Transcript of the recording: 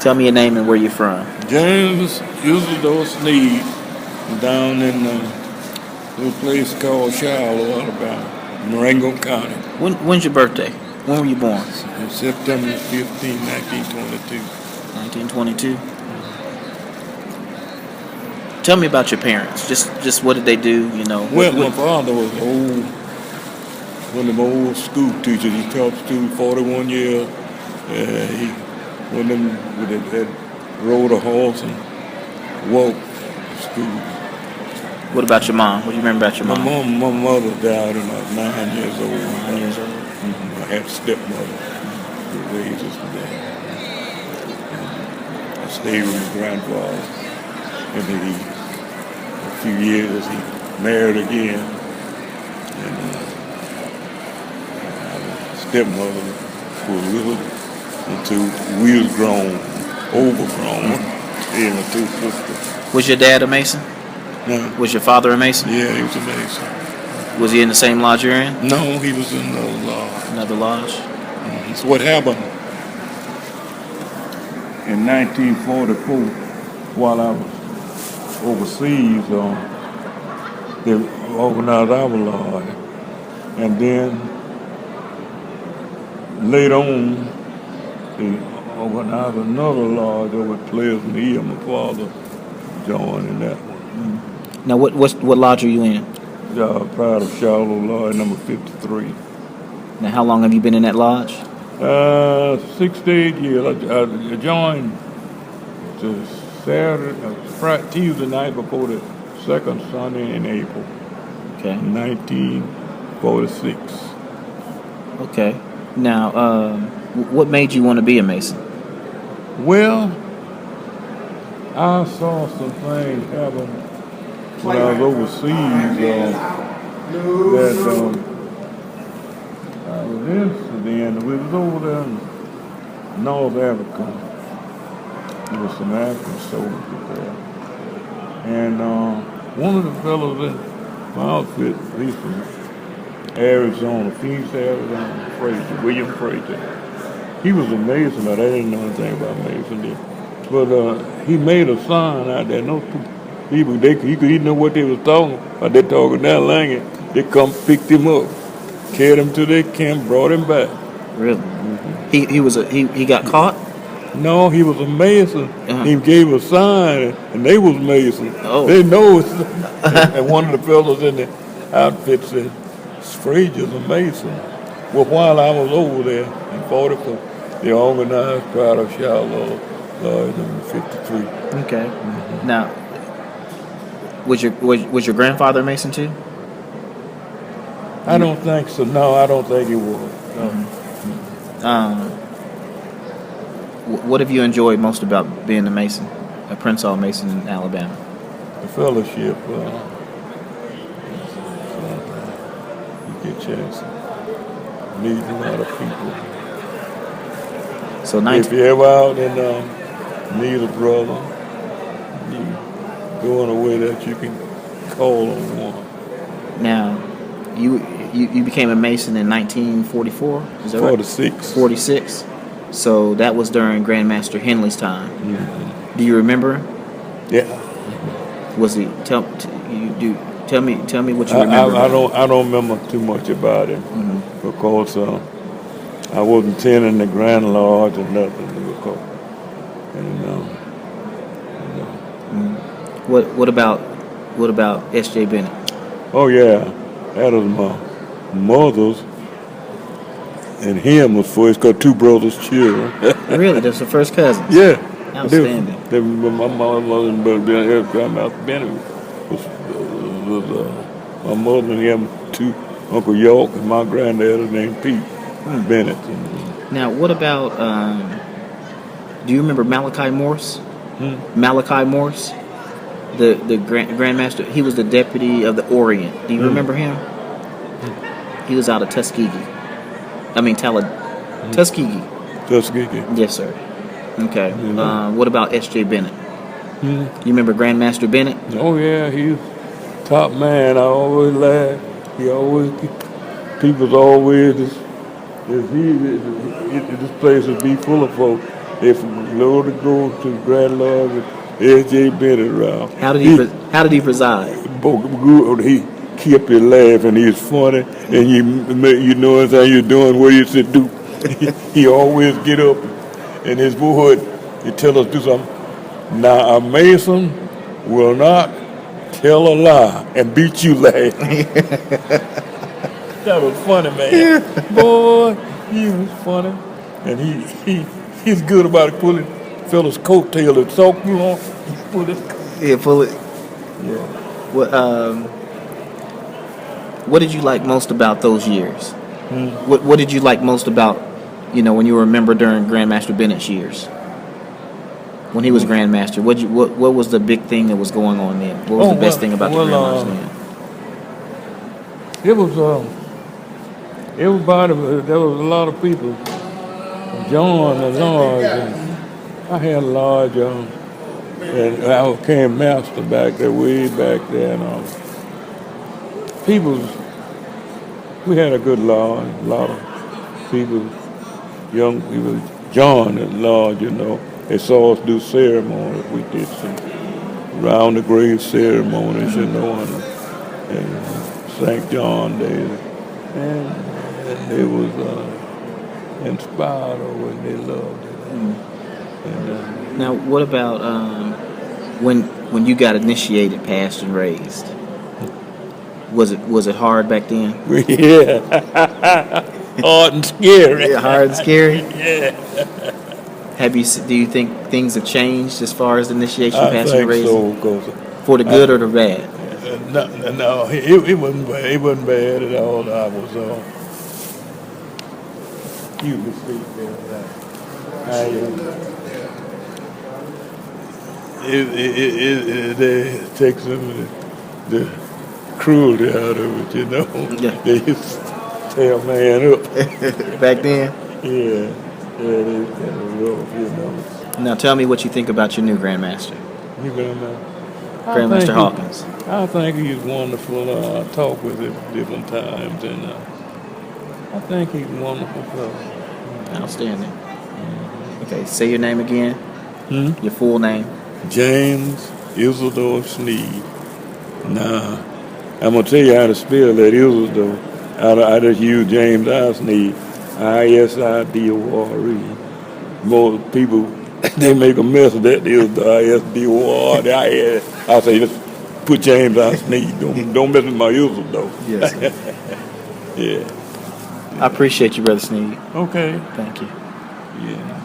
Tell me your name and where you're from. James Isidore Sneed, down in a place called Shiloh, Alabama, Marengo County. When's your birthday? When were you born? September 15, 1922. 1922. Tell me about your parents. Just what did they do? You know. Well, my father was one of them old school teachers. He taught students 41 years. He one of them that rode a horse and walked to school. What about your mom? What do you remember about your mom? My mother died when I was 9 years old. 9 years old. I had a stepmother who raised us today. I stayed with my grandfather, and then a few years he married again, and my stepmother was with us until we was grown, overgrown, and my two sisters. Was your dad a Mason? No. Was your father a Mason? Yeah, he was a Mason. Was he in the same lodge you're in? No, he was in another lodge. Another lodge? So what happened in 1944, while I was overseas, they organized our lodge. And then later on, they organized another lodge over at Pleasant Hill. My father joined in that one. Now, what lodge are you in? Pride of Shiloh, Lodge number 53. Now, how long have you been in that lodge? 6 to 8 years. I joined Tuesday night before the second Sunday in April. Okay. 1946. Okay. Now, what made you want to be a Mason? Well, I saw some things happen when I was overseas that I was interested in. We was over there in North Africa. There was some African soldiers there. And one of the fellows in my outfit, he's from Arizona, Phoenix, Arizona, Frazier, William Frazier. He was a Mason, but I didn't know anything about Masonry. But he made a sign out there. No people, he didn't know what they was talking about. They talking that language. They come picked him up, carried him to their camp, brought him back. Really? Mm-hmm. He got caught? No, he was a Mason. Uh-huh. He gave a sign, and they was Mason. Oh. They know it. And one of the fellows in the outfit said, Frazier's a Mason. Well, while I was over there in 44, they organized Pride of Shiloh, Lodge number 53. Okay. Mm-hmm. Now, was your grandfather a Mason too? I don't think so. No, I don't think he was. No. Mm-hmm. What have you enjoyed most about being a Mason, a Prince Hall Mason in Alabama? The fellowship. You get a chance to meet a lot of people. So if you're ever out and need a brother, you go in a way that you can call on one. Now, you became a Mason in 1944? Is that 46. Right? 46. So that was during Grandmaster Henley's time. Mm-hmm. Do you remember? Yeah. Was he tell me what you remember? I don't remember too much about him because I wasn't tending the Grand Lodge or nothing. What about S.J. Bennett? Oh yeah, that was my mother's. And him was first, got two brothers' children. Really? That's the first cousin? Yeah. Outstanding. My mother and Grandmaster Bennett was my mother and him, two, Uncle York, and my granddad was named Pete Bennett. Now, what about, do you remember Malachi Morse? Malachi Morse? The Grandmaster, he was the deputy of the Orient. Do you remember him? He was out of Tuskegee. Tuskegee. Tuskegee. Yes, sir. Okay. Mm-hmm. What about S.J. Bennett? You remember Grandmaster Bennett? Oh, yeah. He's top man. I always laugh. People's always, this place would be full of folks. if Lord to go to Grand Lord, S.J. Bennett around. How did he preside? He kept you laughing. He's funny, and you know how you're doing what you should do. He always get up, and his boy, he tell us do something. Now a Mason will not tell a lie and beat you laughing. That was funny, man. Yeah. Boy, he was funny, and he's good about pulling fella's coattail and talk too long. He pull his Pull it. yeah. What did you like most about those years? What did you like most about, when you remember during Grandmaster Bennett's years? When he was Grandmaster, what was the big thing that was going on then? What was the best thing about the Grandmasters then? It was everybody. There was a lot of people. John and Lodge, and I had a Lodge, and I became master back there, way back there. And we had a good Lodge. A lot of people, young people. John and Lodge, they saw us do ceremonies. We did some round the grave ceremonies, and St. John Day, and they was inspired over it. They loved it. Now, what about when you got initiated, passed, and raised? Was it hard back then? Yeah, hard and scary. Yeah, hard and scary. Yeah. Do you think things have changed as far as the initiation, passing, and raising? I think so, for the good or the bad? No, it wasn't bad. It wasn't bad at all. I was you can speak there. They take some of the cruelty out of it, Yeah. They used to tear a man up. Back then? Yeah, they kind of rough, Now tell me what you think about your new Grandmaster. You Grandmaster? Grandmaster Hawkins. I think he's wonderful. I talk with him different times, and I think he's wonderful fellow. Outstanding. Okay, say your name again. Your full name. James Isidore Sneed. Nah, I'm gonna tell you how to spell that Isidore. I just use James I. Sneed. Isidore. Most people they make a mess of that Isidore. Isidore. I say just put James I. Sneed. Don't mess with my Isidore. Yes. Yeah. I appreciate you, Brother Sneed. Okay. Thank you. Yeah.